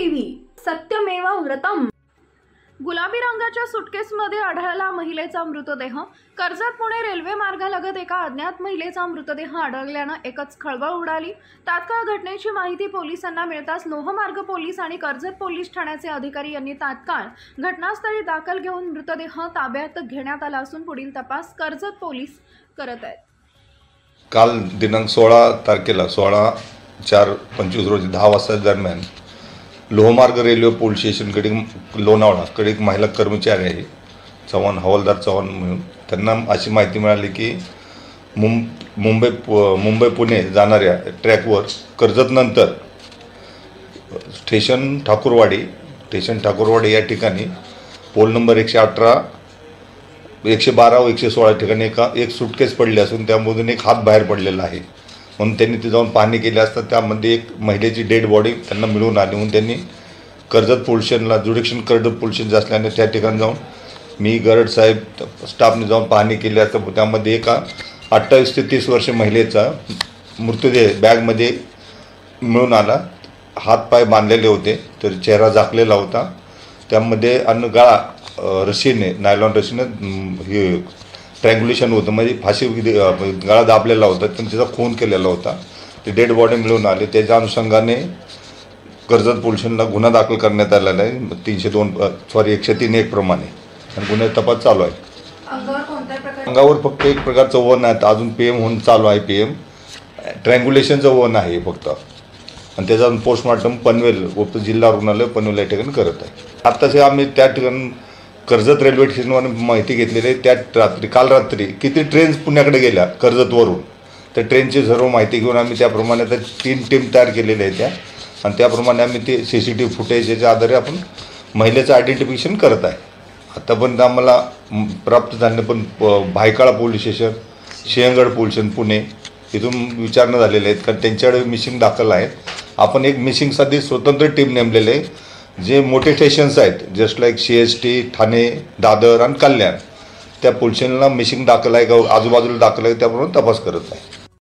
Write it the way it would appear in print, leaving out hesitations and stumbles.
TV सत्यमेव व्रतम। गुलाबी रंगाच्या सुटकेसमध्ये आढळला महिलेचा मृतदेह। कर्जत पुणे रेल्वे मार्गालगत एका अज्ञात महिलेचा मृतदेह आढळल्याने एकच खळबळ उडाली। तात्काळ घटनेची माहिती पोलिसांना मिळताच लोहमार्ग पोलीस आणि कर्जत पोलीस ठाण्याचे अधिकारी यांनी तात्काळ घटनास्थळी दाखल घेऊन मृतदेह ताब्यात घेण्यात आला असून पुढील तपास कर्जत पोलीस करत आहेत। काल दिनांक 16 तारखेला 16/4/25 रोजी 10 वाजता दरम्यान लोहमार्ग रेल्वे पोलीस स्टेशनकडे लोणावळाकडे एक महिला कर्मचारी आहे चव्हाण हवालदार चव्हाण म्हणून त्यांना अशी माहिती मिळाली की मुंबई पुणे जाणाऱ्या ट्रॅकवर कर्जतनंतर स्टेशन ठाकूरवाडी या ठिकाणी पोल नंबर 118 112 व 116 ठिकाणी एक सुटकेस पडली असून त्यामधून एक हात बाहेर पडलेला आहे। म्हणून त्यांनी ते जाऊन पाहणी केली असता त्यामध्ये एक महिलेची डेड बॉडी त्यांना मिळून आली। म्हणून त्यांनी कर्जत पोलीस स्टेशनला जुडिक्शन कर्जत पोलीस स्टेशन असल्याने त्या ठिकाणी जाऊन मी गरड साहेब स्टाफने जाऊन पाहणी केली असता त्यामध्ये एका 28 ते 30 वर्ष महिलेचा मृतदेह बॅगमध्ये मिळून आला। हात पाय बांधलेले होते तर चेहरा झाकलेला होता। त्यामध्ये अन्न गळा रशीने नायलॉन रशीने हे ट्रँग्युलेशन होतं म्हणजे फाशी गळा दाबलेला होता पण त्याचा खून केलेला होता। ते डेड बॉडी मिळून आले। त्याच्या अनुषंगाने कर्जत पोलीस स्टेशनला गुन्हा दाखल करण्यात आलेला आहे 103(1) प्रमाणे आणि गुन्ह्याचा तपास चालू आहे। अंगावर फक्त एक प्रकारचं वहन आहे अजून पीएम होऊन चालू आहे। पीएम ट्रँग्युलेशनचं वहन आहे फक्त आणि त्याचा पोस्टमॉर्टम पनवेल जिल्हा रुग्णालय पनवेल या ठिकाणी करत आहे। आत्ताचे आम्ही त्या ठिकाणी कर्जत रेल्वे स्टेशनवर माहिती घेतलेली आहे। त्या काल रात्री किती ट्रेन्स पुण्याकडे गेल्या कर्जतवरून त्या ट्रेनची सर्व माहिती घेऊन आम्ही त्याप्रमाणे आता 3 टीम तयार केलेल्या आहेत आणि त्याप्रमाणे आम्ही ते CCTV फुटेजच्या आधारे आपण महिलेचं आयडेंटिफिकेशन करत आहे। आतापर्यंत आम्हाला प्राप्त झाले पण Byculla police station Sinhagad police station Pune इथून विचारणा झालेल्या आहेत कारण त्यांच्याकडे मिसिंग दाखल आहेत। आपण एक मिसिंगसाठी स्वतंत्र टीम नेमलेले आहे जे मोठे स्टेशन्स आहेत just like CST Thane Dadar आणि कल्याण त्या पोलीस स्टेशनला मिसिंग दाखल आहे का आजूबाजूला दाखल आहे त्याप्रमाणे तपास करत आहे।